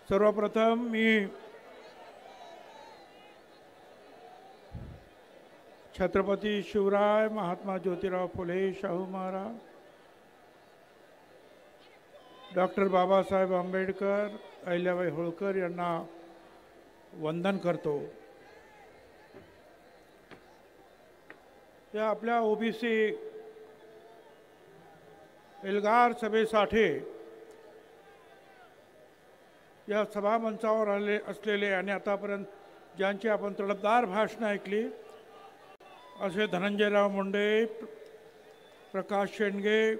सर्वप्रथम मी छत्रपती शिवराय महात्मा ज्योतिराव फुले शाहू महाराज डॉक्टर बाबासाहेब आंबेडकर अहिल्याबाई होळकर यांना वंदन करतो। या आपल्या ओबीसी एल्गार सभेसाठी या सभामंचावर आले असलेले आणि आतापर्यंत ज्यांची आपण तडफदार भाषणं ऐकली असे धनंजयराव मुंडे, प्रकाश शेंडगे,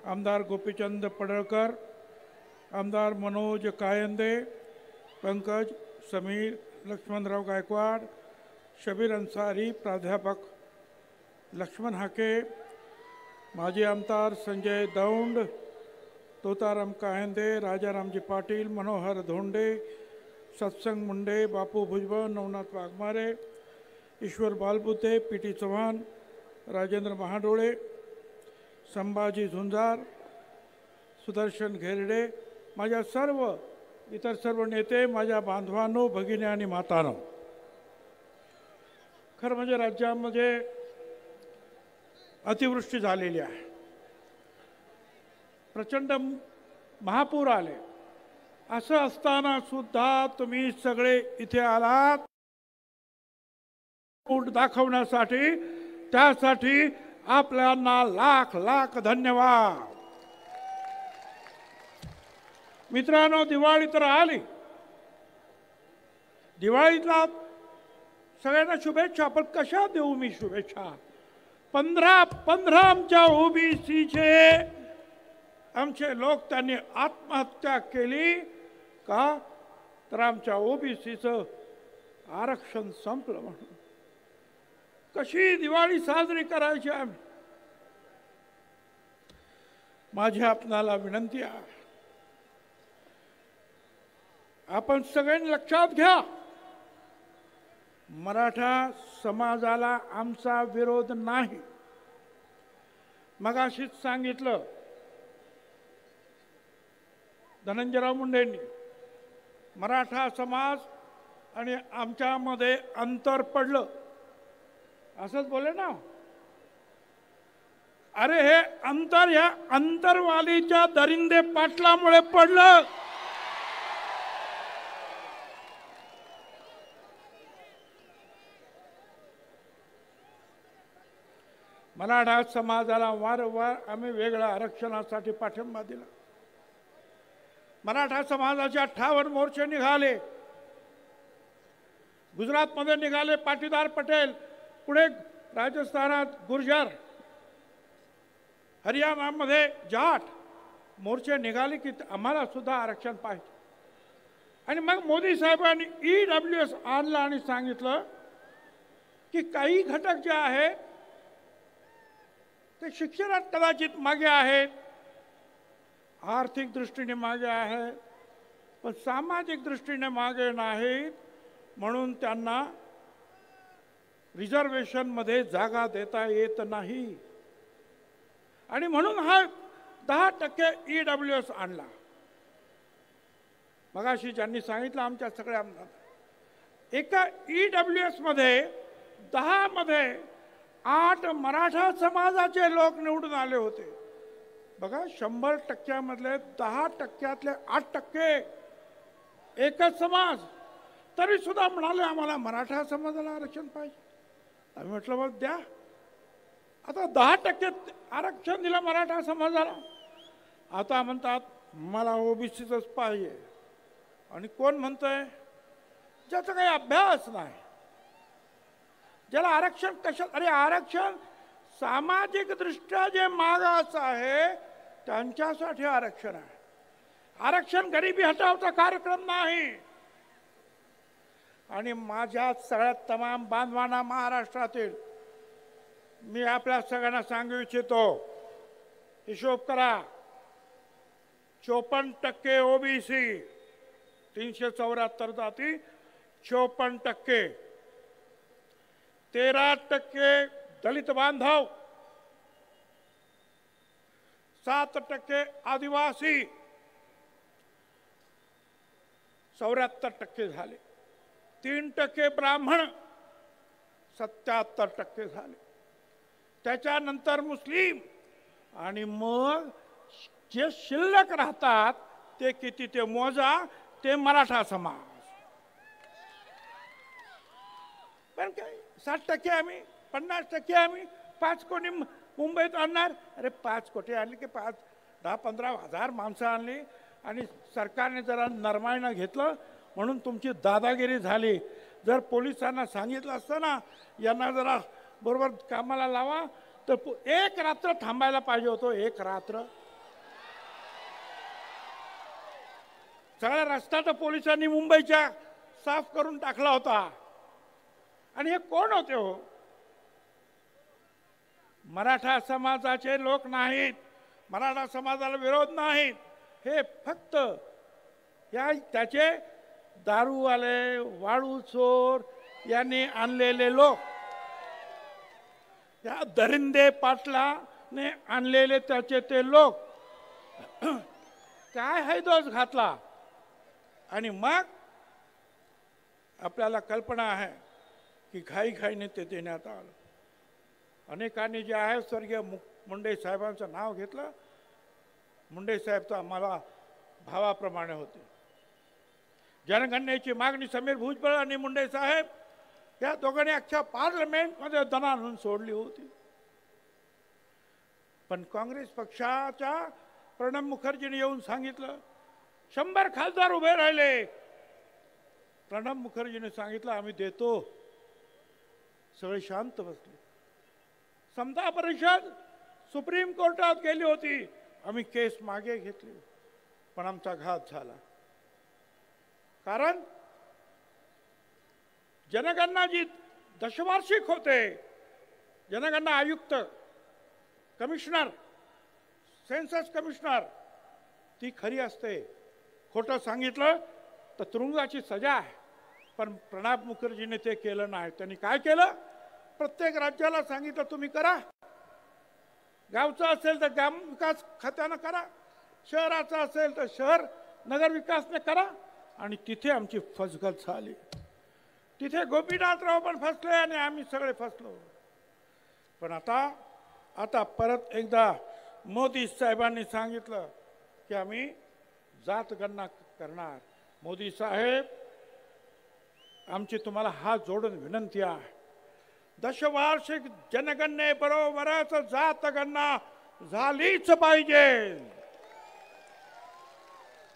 आमदार गोपीचंद पडळकर, आमदार मनोज कायंदे, पंकज समीर, लक्ष्मणराव गायकवाड, शबीर अन्सारी, प्राध्यापक लक्ष्मण हाके, माजी आमदार संजय दौंड, तोताराम कायंदे, राजारामजी पाटील, मनोहर धोंडे, सत्संग मुंडे, बापू भुजबळ, नवनाथ वाघमारे, ईश्वर बालबुते, पीटी चव्हाण, राजेंद्र महाडोळे, संभाजी झुंजार, सुदर्शन घेरडे, माझ्या इतर सर्व नेते, माझ्या बांधवांनो, भगिनी आणि मातांनो, खरं म्हणजे राज्यामध्ये अतिवृष्टी झालेली आहे, प्रचंड महापूर आले। असं असताना सुद्धा तुम्ही सगळे इथे आलात दाखवण्यासाठी, त्यासाठी आपल्याला लाख लाख धन्यवाद। मित्रांनो, दिवाळी तर आली, दिवाळीतला सगळ्यांना शुभेच्छा, पण कशा देऊ मी शुभेच्छा? 15 आमच्या ओबीसीचे आमचे लोक त्यांनी आत्महत्या केली का? तर आमच्या ओबीसीचं आरक्षण संपलं म्हणून। कशी दिवाळी साजरी करायची आम्ही? माझी आपणाला विनंती आहे, आपण सगळ्यांनी लक्षात घ्या, मराठा समाजाला आमचा विरोध नाही। मगाशीच सांगितलं धनंजयराव मुंडेंनी, मराठा समाज आणि आमच्यामध्ये अंतर पडलं, असंच बोले ना? अरे हे अंतर या अंतरवालीच्या दरिंदे पाटलामुळे पडलं। मराठा समाजाला वारंवार आम्ही वेगळ्या आरक्षणासाठी पाठिंबा दिला। मराठा समाजाचे 58 मोर्चे निघाले, गुजरातमध्ये निघाले पाटीदार पटेल, पुढे राजस्थानात गुर्जर, हरियाणामध्ये जाट मोर्चे निघाले की आम्हाला सुद्धा आरक्षण पाहिजे। आणि मग मोदी साहेबांनी EWS आणलं आणि सांगितलं की काही घटक जे आहे ते शिक्षणात कदाचित मागे आहेत, आर्थिक दृष्टीने मागे आहेत, पण सामाजिक दृष्टीने मागे नाहीत, म्हणून त्यांना रिझर्वेशनमध्ये जागा देता येत नाही। आणि म्हणून हा 10% EWS आणला। मगाशी ज्यांनी सांगितलं आमच्या सगळ्या आमदार, एका EWS मध्ये 10 मध्ये 8 मराठा समाजाचे लोक निवडून आले होते। बघा, 100% मधले 10%तले 8% एकच समाज, तरी सुद्धा म्हणाले आम्हाला मराठा समाजाला आरक्षण पाहिजे। आम्ही म्हटलं मग द्या। आता 10% आरक्षण दिलं मराठा समाजाला, आता म्हणतात मला ओबीसीचंच पाहिजे। आणि कोण म्हणतंय? ज्याचा काही अभ्यास नाही, ज्याला आरक्षण कशा, अरे आरक्षण सामाजिक दृष्ट्या जे मागास आहे त्यांच्यासाठी आरक्षण आहे। आरक्षण गरिबी हटावचा कार्यक्रम नाही। आणि माझ्या सगळ्या तमाम बांधवांना महाराष्ट्रातील मी आपल्या सगळ्यांना सांगू इच्छितो, हिशोब करा, 54% ओबीसी, 374 जाती, 54%, 13% दलित बांधव, 7% आदिवासी, 74% झाले, 3% ब्राह्मण 77% झाले, त्याच्यानंतर मुस्लिम, आणि मग जे शिल्लक राहतात ते किती ते मोजा, ते मराठा समाज. पण काय 60% आम्ही, 50% आम्ही, 5 कोटी मुंबईत आणणार. अरे 5 कोटी आणले की 10-15 हजार माणसं आणली आणि सरकारने जरा नरमाईनं घेतलं म्हणून तुमची दादागिरी झाली. जर पोलिसांना सांगितलं असतं ना यांना जरा बरोबर कामाला लावा, तर एक रात्र थांबायला पाहिजे होतो. एक रात्र सगळा रस्ता तर पोलिसांनी मुंबईच्या साफ करून टाकला होता. आणि हे कोण होते हो? मराठा समाजाचे लोक नाहीत, मराठा समाजाला विरोध नाहीत. हे फक्त त्याचे दारूवाले, वाळू चोर यांनी आणलेले लोक, या दरिंदे पाटलाने आणलेले त्याचे ते लोक काय हैदोस घातला. आणि मग आपल्याला कल्पना आहे की घाईघाईने ते देण्यात आलं. अनेकांनी जे आहे स्वर्गीय मुंडे साहेबांचं नाव घेतलं. मुंडे साहेब तर आम्हाला भावाप्रमाणे होते. जनगणनेची मागणी समीर भुजबळ आणि मुंडे साहेब या दोघांनी अख्ख्या पार्लमेंटमध्ये दणाणून सोडली होती. पण काँग्रेस पक्षाच्या प्रणब मुखर्जीने येऊन सांगितलं, 100 खासदार उभे राहिले. प्रणब मुखर्जीने सांगितलं आम्ही देतो. सगळे शांत बसले. समता परिषद सुप्रीम कोर्टात गेली होती. आम्ही केस मागे घेतली, पण आमचा घात झाला. कारण जनगणना जी दशवार्षिक होते, जनगणना आयुक्त, कमिशनर, सेन्सस कमिशनर, ती खरी असते. खोटं सांगितलं तर तुरुंगाची सजा आहे. पण प्रणब मुखर्जीने ते केलं नाही. त्यांनी काय केलं? प्रत्येक राज्याला सांगितलं तुम्ही करा. गावचं असेल तर ग्राम विकास खात्यानं करा, शहराचं असेल तर शहर नगर विकासने करा. आणि तिथे आमची फसगत झाली. तिथे गोपीनाथराव पण फसले आणि आम्ही सगळे फसलो. पण आता परत एकदा मोदी साहेबांनी सांगितलं की आम्ही जातगणना करणार. मोदी साहेब, आमची तुम्हाला हात जोडून विनंती आहे, दशवार्षिक जनगणनेबरोबरच जातगणना झालीच पाहिजे.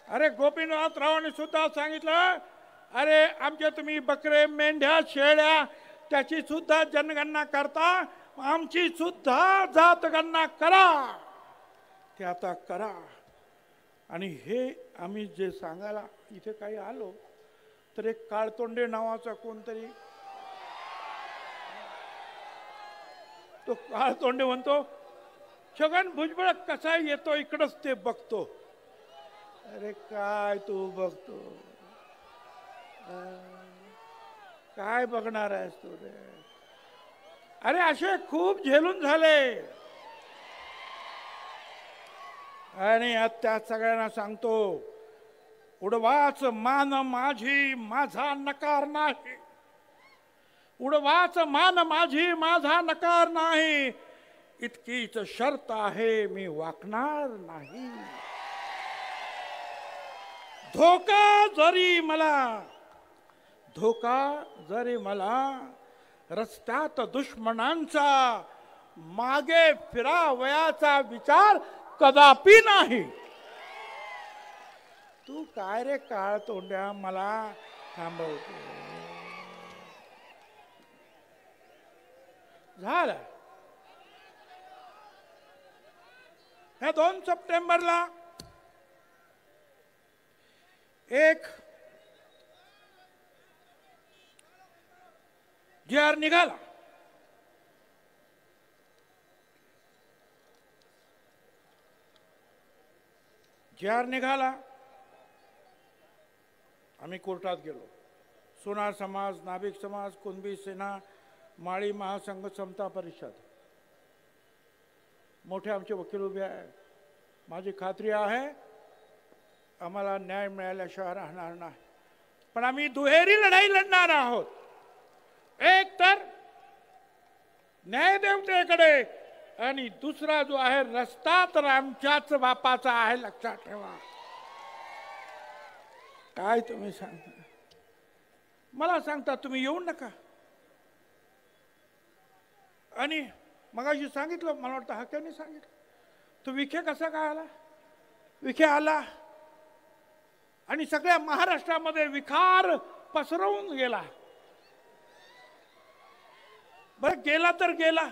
अरे गोपीनाथरावांनी सुद्धा सांगितलं, अरे आमचे तुम्ही बकरे, मेंढ्या, शेळ्या त्याची सुद्धा जनगणना करता, आमची सुद्धा जातगणना करा. ते आता करा. आणि हे आम्ही जे सांगायला इथे काही आलो तर एक काळतोंडे नावाचा कोणतरी, तो काळतोंडे म्हणतो छगन भुजबळ कसा येतो इकडंच ते बघतो. अरे काय तू बघतो, काय बघणार आहेस तू रे? अरे असे खूप झेलून झाले. आणि त्या सगळ्यांना सांगतो, उडवाच मान माझी माझा नकार नाही. उडवाच मान माझी माझा नकार नाही. इतकीच शर्त आहे मी वाकणार नाही. धोका जरी मला रस्त्यात दुश्मनांचा मागे फिरावयाचा विचार कदापि नाही. तू काय रे काळ तोंड्या मला थांबवतो? झालं. ह्या 2 सप्टेंबरला एक जी.आर. निघाला. आम्ही कोर्टात गेलो. सोनार समाज, नाभिक समाज, कुणबी सेना, माळी महासंघ, समता परिषद, मोठे आमचे वकील उभे आहेत. माझी खात्री आहे आम्हाला न्याय मिळाल्याशिवाय राहणार नाही. पण आम्ही दुहेरी लढाई लढणार आहोत. एक तर न्यायदेवतेकडे आणि दुसरा जो आहे रस्ता तर आमच्याच बापाचा आहे, लक्षात ठेवा. काय तुम्ही सांगता? मला सांगता तुम्ही येऊ नका. आणि मगाशी सांगितलं, मला वाटतं हाक्याने सांगितलं, तो विखे कसा काय आला? विखे आला आणि सगळ्या महाराष्ट्रामध्ये विखार पसरवून गेला. बरं गेला तर गेला.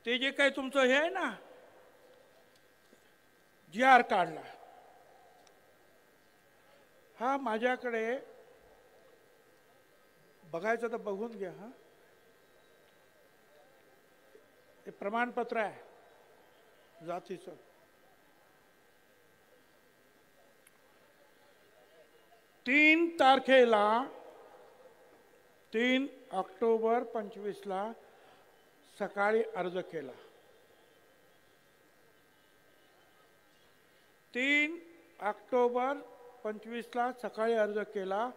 ते जे काही तुमचं हे आहे ना, GR काढला, हा माझ्याकडे बघायचं तर बघून घ्या. हा हे प्रमाणपत्र आहे जातीचं. 3 तारखेला 3 ऑक्टोबर 25ला सकाळी अर्ज केला. 3 ऑक्टोबर 25ला सकाळी अर्ज केला.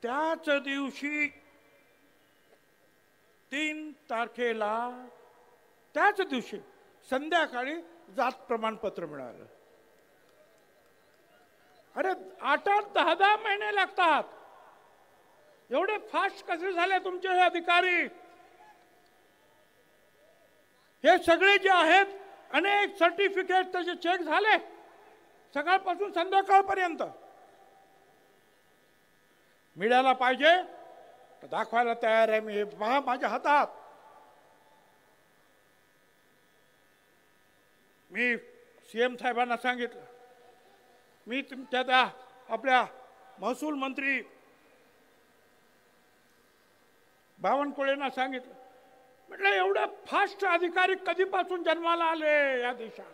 त्याच दिवशी 3 तारखेला त्याच दिवशी संध्याकाळी जात प्रमाणपत्र मिळालं. अरे 8-8, 10-10 महिने लागतात. एवढे फास्ट कसे झाले तुमचे हे अधिकारी? हे सगळे जे आहेत अनेक सर्टिफिकेट त्याचे चेक झाले सकाळपासून संध्याकाळपर्यंत. मिळायला पाहिजे तर दाखवायला तयार आहे मी. पहा माझ्या हातात. मी CM साहेबांना सांगितलं, मी तुमच्या त्या आपल्या महसूल मंत्री बावनकुळेंना सांगितलं, म्हटलं एवढे फास्ट अधिकारी कधीपासून जन्माला आले या देशात?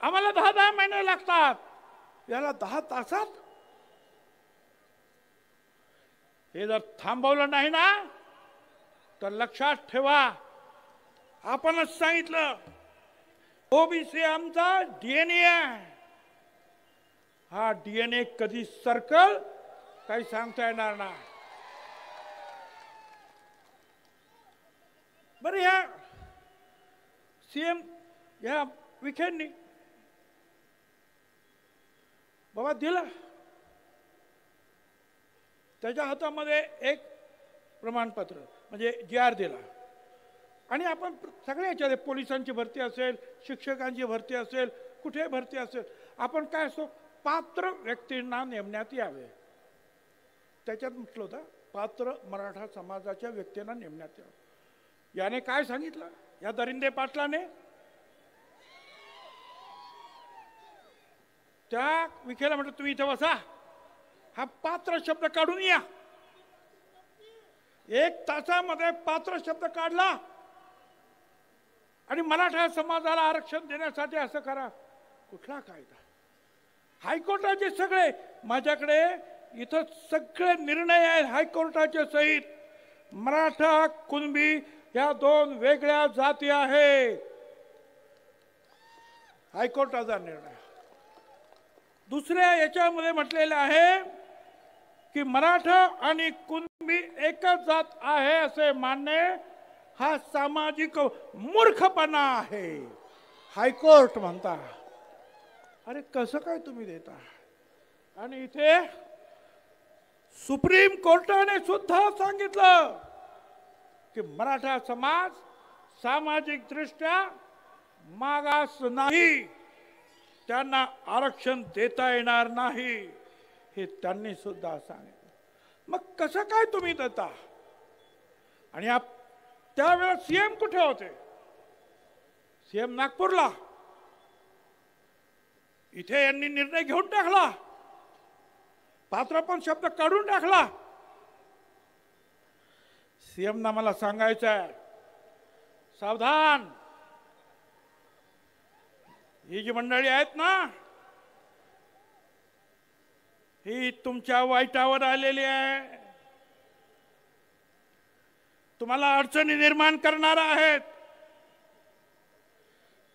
आम्हाला 10-10 महिने लागतात, याला 10 तासात. हे जर थांबवलं नाही ना तर लक्षात ठेवा, आपणच सांगितलं ओबीसी आमचा DNA आहे. हा DNA कधी सरकल काही सांगता येणार नाही. बरं या CM या विखेंनी बाबा दिला, त्याच्या हातामध्ये एक प्रमाणपत्र म्हणजे GR दिला. आणि आपण सगळ्या याच्यात पोलिसांची भरती असेल, शिक्षकांची भरती असेल, कुठे भरती असेल, आपण काय असतो पात्र व्यक्तींना नेमण्यात यावे. त्याच्यात म्हटलं होतं पात्र मराठा समाजाच्या व्यक्तींना नेमण्यात यावं. याने काय सांगितलं या दरिंदे पाटलाने? त्या विखेला म्हटलं तुम्ही इथं बसा, हा पात्र शब्द काढून या. 1 तासामध्ये पात्र शब्द काढला आणि मराठा समाजाला आरक्षण देण्यासाठी असं करा. कुठला कायदा? हायकोर्टाचे सगळे माझ्याकडे इथं सगळे निर्णय आहेत हायकोर्टाचे सहित. मराठा कुणबी या 2 वेगळ्या जाती आहेत. हायकोर्टाचा निर्णय. दुसऱ्या याच्यामध्ये म्हटलेलं आहे की मराठा आणि कुणबी एकच जात आहे असे मानणे हा सामाजिक मूर्खपणा आहे, हायकोर्ट म्हणता. अरे कसं काय तुम्ही देता? आणि इथे सुप्रीम कोर्टाने सुद्धा सांगितलं की मराठा समाज सामाजिक दृष्ट्या मागास नाही, त्यांना आरक्षण देता येणार नाही, हे त्यांनी सुद्धा सांगितलं. मग कसं काय तुम्ही देता? आणि त्यावेळेला CM कुठे होते? CM नागपूरला. इथे यांनी निर्णय घेऊन टाकला, पात्र पण शब्द काढून टाकला. CM ना मला सांगायचं आहे सावधान, ही जी मंडळी आहेत ना ही तुमच्या वाईटावर आलेली आहे, तुम्हाला अडचणी निर्माण करणार आहेत.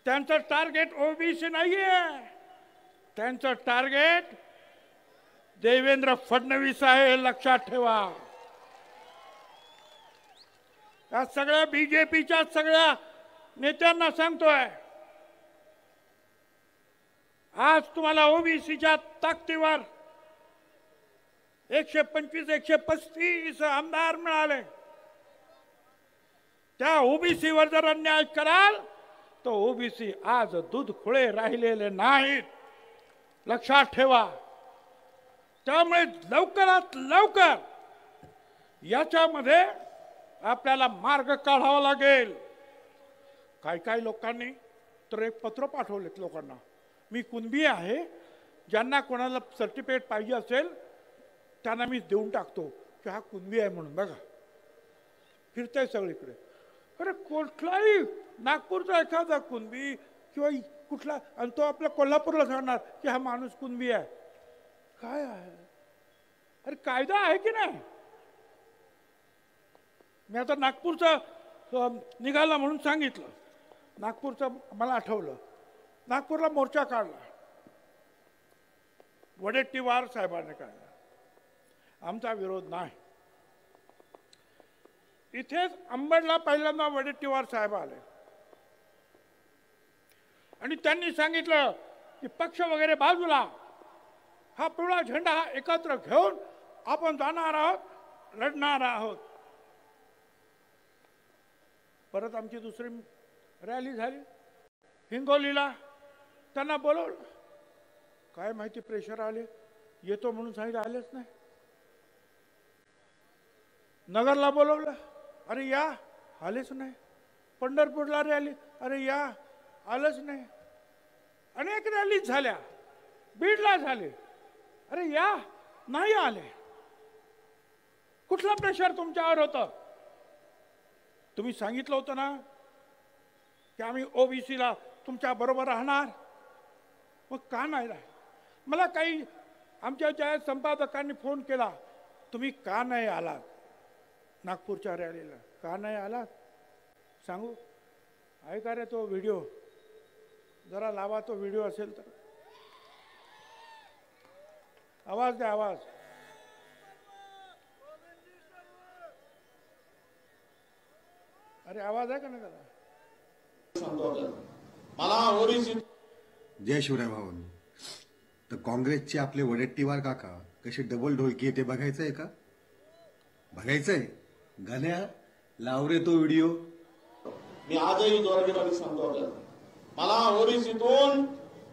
त्यांचं टार्गेट ओबीसी नाहीये, त्यांचं टार्गेट देवेंद्र फडणवीस आहे, लक्षात ठेवा. या सगळ्या बीजेपीच्या सगळ्या नेत्यांना सांगतोय, आज तुम्हाला ओबीसीच्या ताकदीवर 125 135 आमदार मिळाले. त्या ओबीसीवर जर अन्याय कराल तर ओबीसी आज दूध खुळे राहिलेले नाहीत, लक्षात ठेवा. त्यामुळे लवकरात लवकर याच्यामध्ये आपल्याला मार्ग काढावा लागेल. काही लोकांनी तर एक पत्र पाठवलेत लोकांना, मी कुणबी आहे, ज्यांना कोणाला सर्टिफिकेट पाहिजे असेल त्यांना मी देऊन टाकतो की हा कुणबी आहे म्हणून. बघा फिरतंय सगळीकडे. अरे कुठलाही नागपूरचा एखादा कुणबी किंवा कुठला, आणि तो आपल्या कोल्हापूरला सांगणार की हा माणूस कुणबी आहे. काय आहे? अरे कायदा आहे की नाही? मी आता नागपूरचा निघाला म्हणून सांगितलं, नागपूरचं मला आठवलं. नागपूरला मोर्चा काढला, वडेट्टीवार साहेबांनी काढला. आमचा विरोध नाही. इथेच अंबडला पहिल्यांदा वडेट्टीवार साहेब आले आणि त्यांनी सांगितलं की पक्ष वगैरे बाजूला, हा पिवळा झेंडा हा एकत्र घेऊन आपण जाणार आहोत, लढणार आहोत. परत आमची दुसरी रॅली झाली हिंगोलीला. त्यांना बोलवलं, काय माहिती प्रेशर आले, येतो म्हणून सांगितलं, आलेच नाही. नगरला बोलवलं, अरे या, आलेच नाही. पंढरपूरला रॅली, अरे या, आलंच नाही. अनेक रॅली झाल्या, बीडला झाले, अरे या, नाही आले. कुठला प्रेशर तुमच्यावर होतं? तुम्ही सांगितलं होतं ना की आम्ही ओबीसीला तुमच्या बरोबर राहणार, मग का नाही राह? मला काही आमच्या ज्या संपादकांनी फोन केला, तुम्ही का नाही आलात नागपूरच्या रॅलीला, का नाही आलात सांगू? ऐका रे तो व्हिडिओ, जरा लावा तो व्हिडिओ असेल तर. आवाज द्या, आवाज. अरे आवाज आहे का नाही त्याला? मला ओबीसी. जय शिवराय भावन. तर काँग्रेसचे आपले वडेट्टीवार काका कसे डबल ढोलकी ते बघायचंय का? बघायचंय? गाण्या लावरे तो व्हिडिओ. मी आजही जोरगीराने सांगतो आपल्याला, मला ओबीसीतून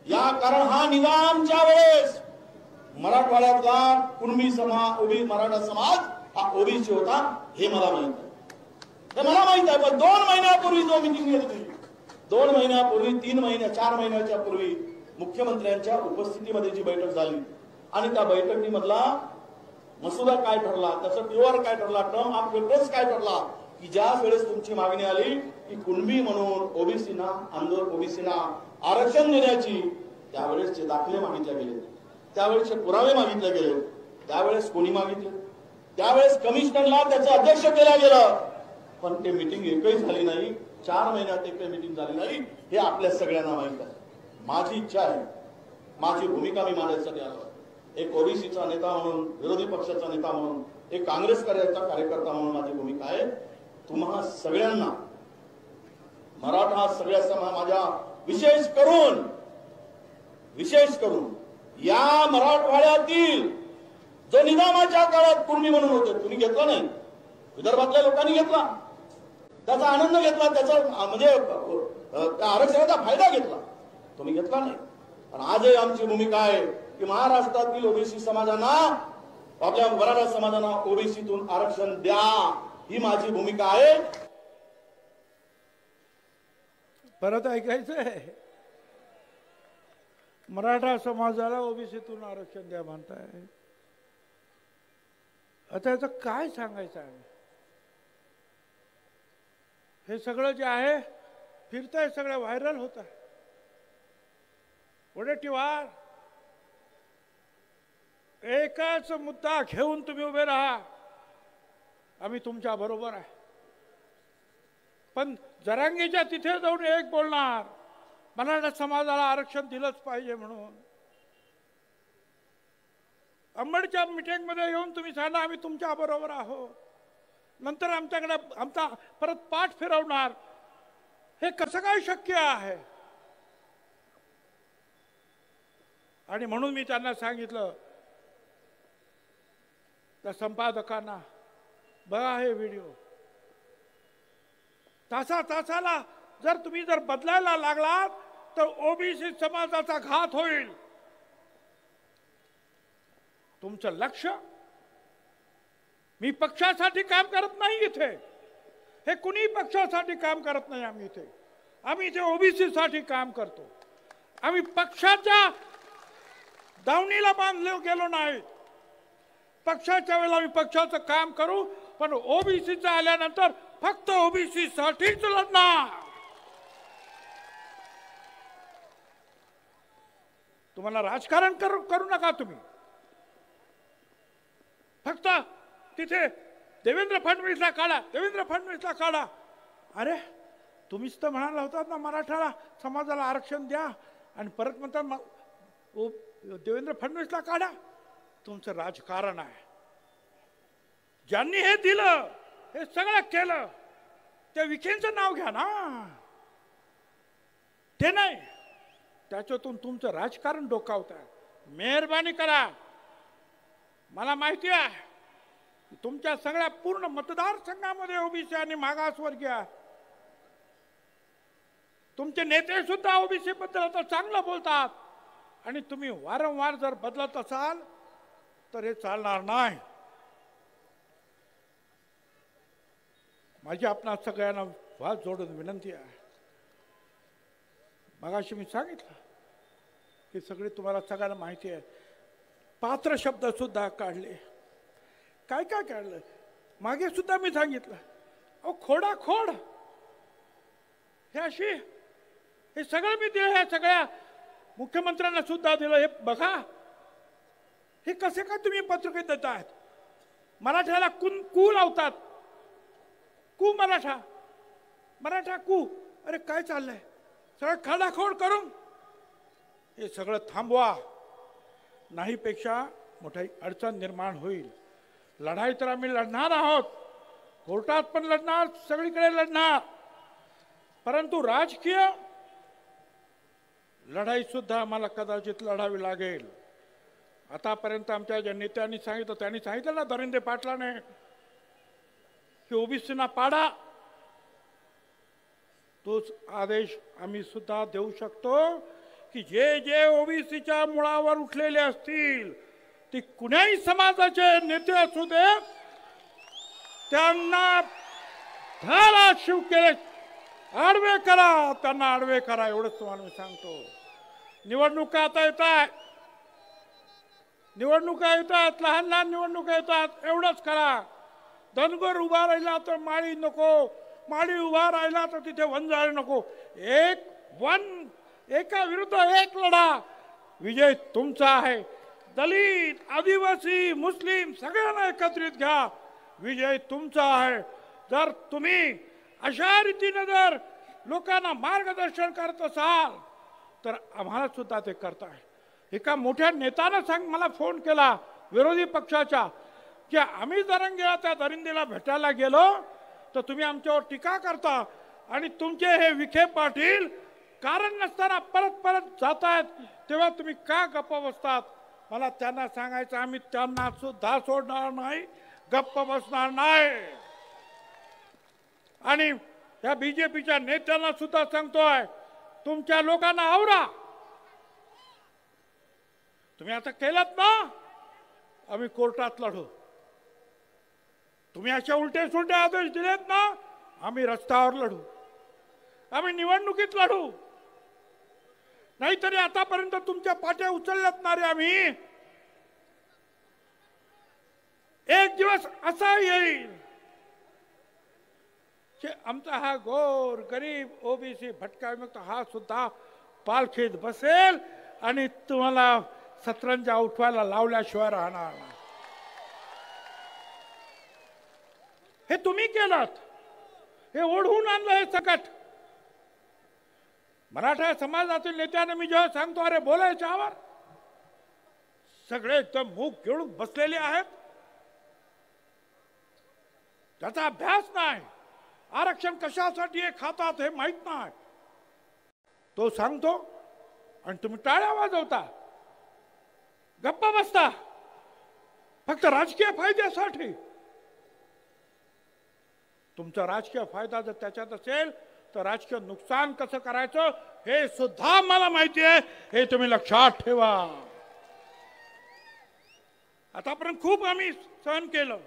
या, कारण हा निजामच्या वेळेस मराठवाड्यातला कुणबी समाज, मराठा समाज हा ओबीसी होता, हे मला माहित आहे. हे मला माहित आहे. पण 2 महिन्यापूर्वी जो मिटिंग घेतली, 2 महिन्यापूर्वी, 3 महिन्या 4 महिन्याच्या पूर्वी मुख्यमंत्र्यांच्या उपस्थितीमध्ये जी बैठक झाली आणि त्या बैठकीमधला मसुदा काय ठरला, त्याचं पीओआर काय ठरला, टर्म ऑफ रेफरन्स काय ठरला, की ज्या वेळेस तुमची मागणी आली की कुणबी म्हणून ओबीसीना, ओबीसीना आरक्षण देण्याची, त्यावेळेसचे दाखले मागितले गेले, त्यावेळेसचे पुरावे मागितले गेले. त्यावेळेस कोणी मागितले? त्यावेळेस कमिशनरला त्याचं अध्यक्ष केलं गेलं, पण ते मीटिंग एकही झाली नाही. 4 महिन्यात एकही मीटिंग झाली नाही, हे आपल्या सगळ्यांना माहित आहे. माझी इच्छा आहे, माझी भूमिका मी मांडण्यासाठी आलो. एक ओबीसीचा नेता म्हणून, विरोधी पक्षाचा नेता म्हणून, एक काँग्रेस कार्यकर्ता म्हणून माझी भूमिका आहे, तुम्हा सगळ्यांना, मराठा सगळ्या समाजाच्या विशेष करून या मराठवाड्यातील जो निजामाच्या काळात कुणबी म्हणून होते, तुम्ही घेतला नाही, विदर्भातल्या लोकांनी घेतला, त्याचा आनंद घेतला, त्याचा म्हणजे आरक्षणाचा फायदा घेतला, तुम्ही घेतला नाही. पण आजही आमची भूमिका आहे की महाराष्ट्रातील ओबीसी समाजांना, आपल्या मराठा समाजांना ओबीसीतून आरक्षण द्या, ही माझी भूमिका आहे. परत ऐकायचंय, मराठा समाजाला ओबीसीतून आरक्षण द्या म्हणताय. आता याचं काय सांगायचं आहे? हे सगळं जे आहे फिरतंय, सगळं व्हायरल होत आहे. वडेट्टीवार, एकच मुद्दा घेऊन तुम्ही उभे राहा, आम्ही तुमच्या बरोबर आहे. पण जरांगीच्या तिथे जाऊन एक बोलणार, मराठा समाजाला आरक्षण दिलंच पाहिजे म्हणून. अंबडच्या मीटिंगमध्ये येऊन तुम्ही सांगा आम्ही तुमच्या बरोबर आहोत, नंतर आमच्याकडे आमचा परत पाठ फिरवणार, हे कसं काय शक्य आहे? आणि म्हणून मी त्यांना सांगितलं, त्या संपादकांना, बघा हे व्हिडिओ, तासाला जर तुम्ही बदलायला लागलात तर ओबीसी समाजाचा घात होईल. तुमचं लक्ष, मी पक्षासाठी काम करत नाही इथे, हे कुणी पक्षासाठी काम करत नाही. आम्ही इथे ओबीसी साठी काम करतो. आम्ही पक्षाच्या दावणीला बांधले गेलो नाही. पक्षाच्या वेळेला आम्ही पक्षाचं काम करू, पण ओबीसीचं आल्यानंतर फक्त ओबीसी साठीच लढणार. तुम्हाला राजकारण करू नका. तुम्ही फक्त तिथे देवेंद्र फडणवीसला काढा. अरे तुम्हीच तर म्हणाला होतात ना मराठा समाजाला आरक्षण द्या, आणि परत म्हणतात देवेंद्र फडणवीसला काढा. तुमचं राजकारण आहे. ज्यांनी हे दिलं, हे सगळं केलं, त्या विखेंचं नाव घ्या ना, ते नाही. त्याच्यातून तुमचं राजकारण डोकावत आहे. मेहरबानी करा. मला माहिती आहे की तुमच्या सगळ्या पूर्ण मतदारसंघामध्ये ओबीसी आणि मागासवर्गीय, तुमचे नेते सुद्धा ओबीसी बद्दल आता चांगलं बोलतात, आणि तुम्ही वारंवार जर बदलत असाल तर हे चालणार नाही. माझी आपणा सगळ्यांना हात जोडून विनंती आहे. मगाशी मी सांगितलं की सगळे तुम्हाला सगळ्यांना माहिती आहे. पात्र शब्द सुद्धा काढले, काय काढलं मागे सुद्धा मी सांगितलं. अहो खोडाखोड हे अशी, हे सगळं मी दिलं, ह्या सगळ्या मुख्यमंत्र्यांना सुद्धा दिलं. हे बघा, हे कसे काय तुम्ही पत्रकारिता देत आहेत? मराठ्याला कू लावतात. कू मराठा कू. अरे काय चाललंय? सगळं खाडाखोड करून हे सगळं थांबवा, नाही पेक्षा मोठी अडचण निर्माण होईल. लढाई तर आम्ही लढणार आहोत, कोर्टात पण लढणार, सगळीकडे लढणार, परंतु राजकीय लढाई सुद्धा आम्हाला कदाचित लढावी लागेल. आतापर्यंत आमच्या ज्या नेत्यांनी सांगितलं, त्यांनी सांगितलं ना धनंजय पाटलाने की ओबीसीना पाडा, तोच आदेश आम्ही सुद्धा देऊ शकतो की जे जे ओबीसीच्या मुळावर उठलेले असतील, ते कुणाही समाजाचे नेते असू दे, त्यांना धारा शिव केले आडवे करा, त्यांना आडवे करा, एवढंच तुम्हाला मी सांगतो. निवडणुका आता येतात, लहान लहान निवडणुका येतात, एवढंच करा. धनगर उभा राहिला तर माळी नको, माळी उभा राहिला तर तिथे वंजाळ नको. एका विरुद्ध एक लढा, विजय तुमचा आहे. दलित, आदिवासी, मुस्लिम सगळ्यांना एकत्रित घ्या, विजय तुमचा आहे. जर तुम्ही अशा रीतीने जर लोकांना मार्गदर्शन करत असाल तर आम्हाला सुद्धा ते करताय. एका मोठ्या नेत्यानं मला फोन केला विरोधी पक्षाच्या, की आम्ही जरंगेला त्या दरिंदेला भेटायला गेलो तर तुम्ही आमच्यावर टीका करता, आणि तुमचे हे विखे पाटील कारण नसताना परत जात आहेत, तेव्हा तुम्ही का गप्प बसतात? मला त्यांना सांगायचं, आम्ही त्यांना सुद्धा सोडणार नाही, गप्प बसणार नाही. आणि या बीजेपीच्या नेत्यांना सुद्धा सांगतोय, तुमच्या लोकांना आवरा. तुम्ही आता केलात ना, आम्ही कोर्टात लढू. तुम्ही अशा उलटे सुलटे आदेश दिलेत ना, आम्ही रस्त्यावर लढू, आम्ही निवडणुकीत लढू. नाहीतरी आतापर्यंत तुमच्या पाट्या उचलल्यात ना रे आम्ही. एक दिवस असा येईल की आमचा हा गोर गरीब ओबीसी भटका विमुक्त हा सुद्धा पालखीत बसेल, आणि तुम्हाला सतरंजा उठवायला लावल्याशिवाय राहणार. हे तुम्ही केलात, हे ओढवून आणलं हे सकट. मराठा समाजातील नेत्यांना मी जेव्हा सांगतो, अरे बोलायच्यावर सगळे एकदम मूग गिळून बसलेले आहेत. त्याचा अभ्यास नाही. आरक्षण कशासाठी हे खातात हे माहित नाही. तो सांगतो आणि तुम्ही टाळ्या वाजवता, गप्पा बसता फक्त राजकीय फायद्यासाठी. तुमचा राजकीय फायदा जर त्याच्यात असेल तर राजकीय नुकसान कसं करायचं हे सुद्धा मला माहिती आहे. हे तुम्ही लक्षात ठेवा. आतापर्यंत खूप आम्ही सहन केलं,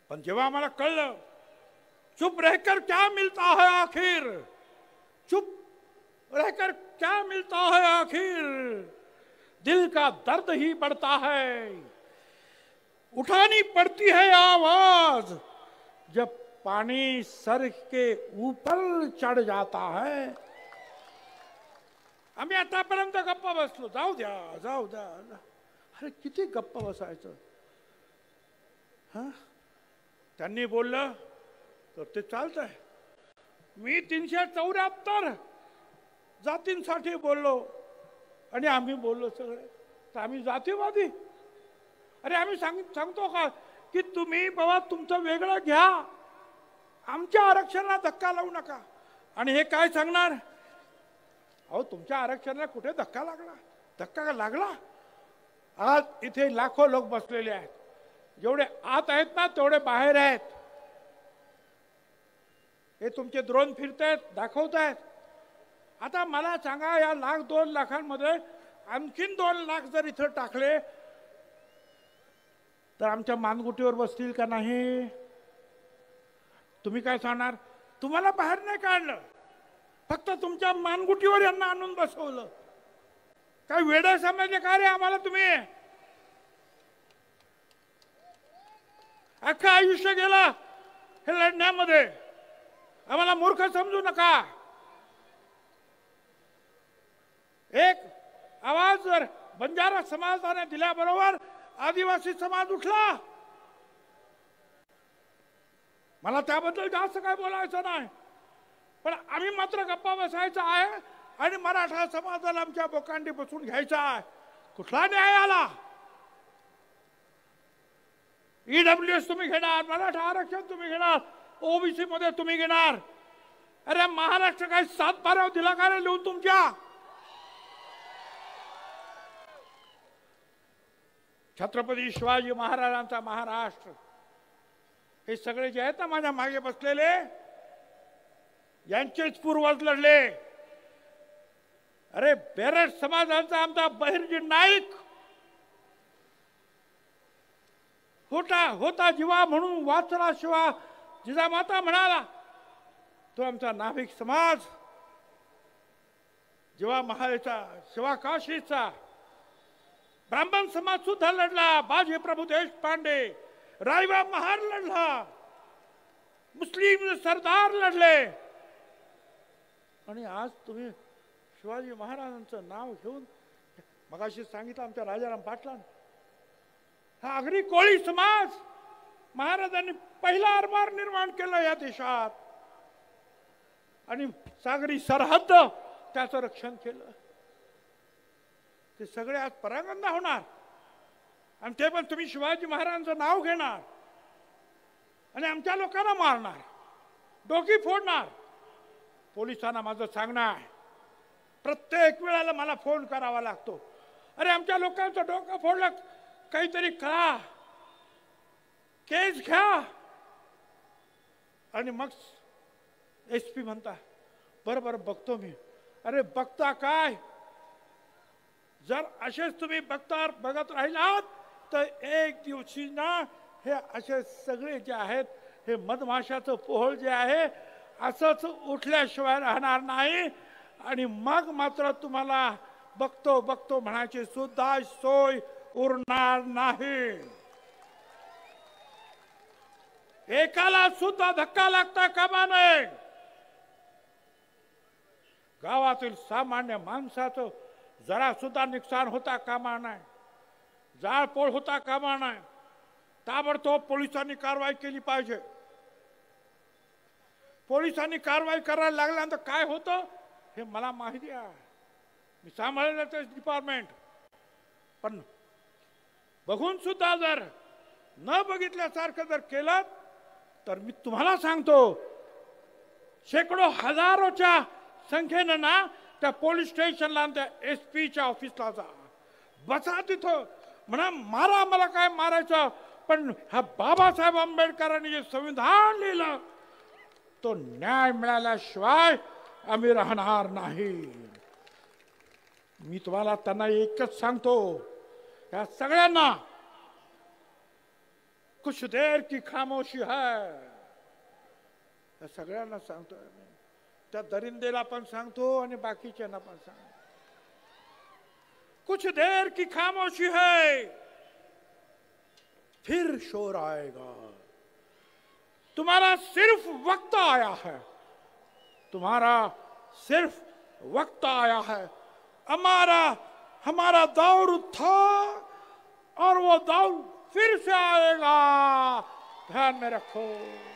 पण जेव्हा आम्हाला कळलं चुप रहकर क्या मिलता है आखिर, चुप रहकर क्या मिलता है आखिर, दिल का दर्द ही बढ़ता है, उठानी पड़ती है आवाज जब पानी सर के ऊपर चढ़ जाता है. आम्ही आतापर्यंत गप्पा बसलो. जाऊ द्या जाऊ द्या. अरे किती गप्पा बसायचं. त्यांनी बोललं तर ते चालतंय. मी 374 जातींसाठी बोललो आणि आम्ही बोललो सगळे तर आम्ही जातीवादी. अरे आम्ही सांगतो का की तुम्ही बाबा तुमचं वेगळं घ्या, आमच्या आरक्षणाला धक्का लावू नका. आणि हे काय सांगणार, अहो तुमच्या आरक्षणाला कुठे धक्का लागला, धक्का लागला. आज इथे लाखो लोक बसलेले आहेत. जेवढे आत आहेत ना तेवढे बाहेर आहेत. हे तुमचे ड्रोन फिरतायत, दाखवतायत. आता मला सांगा, या 1,00,000-2 लाखांमध्ये आणखीन 2 लाख जर इथं टाकले तर आमच्या मानगुटीवर बसतील का नाही? तुम्ही काय सांगणार? तुम्हाला बाहेर नाही काढलं, फक्त तुमच्या मानगुटीवर यांना आणून बसवलं. काय वेडे समजले का रे आम्हाला तुम्ही? अख्खं आयुष्य गेला हे लढण्यामध्ये. आम्हाला मूर्ख समजू नका. एक आवाज जर बंजारा समाजाने दिल्याबरोबर आदिवासी समाज उठला. मला त्याबद्दल जास्त काय बोलायचं नाही, पण आम्ही मात्र गप्पा बसायचा आहे आणि मराठा समाजाला आमच्या बोकांडी बसून घ्यायचा आहे. कुठला न्याय आला? ईडब्ल्यूएस तुम्ही घेणार, मराठा आरक्षण तुम्ही घेणार, ओबीसी मध्ये तुम्ही घेणार. अरे महाराष्ट्र काही 7 बाराव दिला का रे लिहून तुमच्या? छत्रपती शिवाजी महाराजांचा महाराष्ट्र. हे सगळे जे आहेत ना माझ्या मागे बसलेले, यांचेच पूर्वज लढले. अरे बेरड समाजाचा आमचा बहिर्जी नाईक होता जीवा म्हणून वाचला शिवा जिजामाता म्हणाला. तो आमचा नाभिक समाज जेव्हा महालेचा शिवा काशीचा ब्राह्मण समाज सुद्धा लढला. बाजी प्रभू देशपांडे, रायबा महार लढला, मुस्लिम सरदार लढले. आणि आज तुम्ही शिवाजी महाराजांचं नाव घेऊन, मगाशी सांगितलं आमच्या राजाराम पाटलांनी, हा आगरी कोळी समाज महाराजांनी पहिला आरमार निर्माण केलं या देशात आणि सागरी सरहद्द त्याचं रक्षण केलं. ते सगळे आज परांगंदा होणार आणि ते पण तुम्ही शिवाजी महाराजांचं नाव घेणार आणि आमच्या लोकांना मारणार, डोकी फोडणार. पोलिसांना माझं सांगणं आहे, प्रत्येक वेळेला मला फोन करावा लागतो. अरे आमच्या लोकांचं डोकं फोडलं, काहीतरी करा, केस घ्या. आणि मग एसपी म्हणता बरं बरं बघतो मी. अरे बघता काय? जर असेच तुम्ही बघत राहिलात तर एक दिवशी ना हे असे सगळे जे आहेत, हे मधमाशाचं पोहळ जे आहे असंच उठल्याशिवाय राहणार नाही. आणि मग मात्र तुम्हाला बघतो बघतो म्हणायची सुद्धा सोय उरणार नाही. एकाला सुद्धा धक्का लागता कामा नये. गावातील सामान्य माणसाचं जरा सुद्धा नुकसान होता कामा नये, जाळपोळ होता कामा नये. ताबडतोब पोलिसांनी कारवाई केली पाहिजे. पोलिसांनी कारवाई करायला लागल्यानंतर काय होतं हे मला माहिती आहे. मी सांभाळलं ते डिपार्टमेंट. पण बघून सुद्धा जर न बघितल्यासारखं जर केलं तर मी तुम्हाला सांगतो, शेकडो हजारोच्या संख्येनं ना त्या पोलीस स्टेशनला त्या SP च्या ऑफिसला जा, बसा तिथं, म्हणा मारा, मला काय मारायचं, पण हा बाबासाहेब आंबेडकरांनी जे संविधान लिहिलं तो न्याय मिळाल्याशिवाय आम्ही राहणार नाही. मी तुम्हाला त्यांना एकच सांगतो, या सगळ्यांना कुछ देर की खामोशी है, या सगळ्यांना सांगतोय मी, त्या दरिंदेला पण सांगतो आणि बाकीच्यांना पण सांगतो. कुछ देर की खामोशी है, फिर शोर आएगा. तुम्हारा सिर्फ वक्त आया है, तुम्हारा सिर्फ वक्त आया है. हमारा दौर था और वो दौर फिर से आएगा, ध्यान में रखो.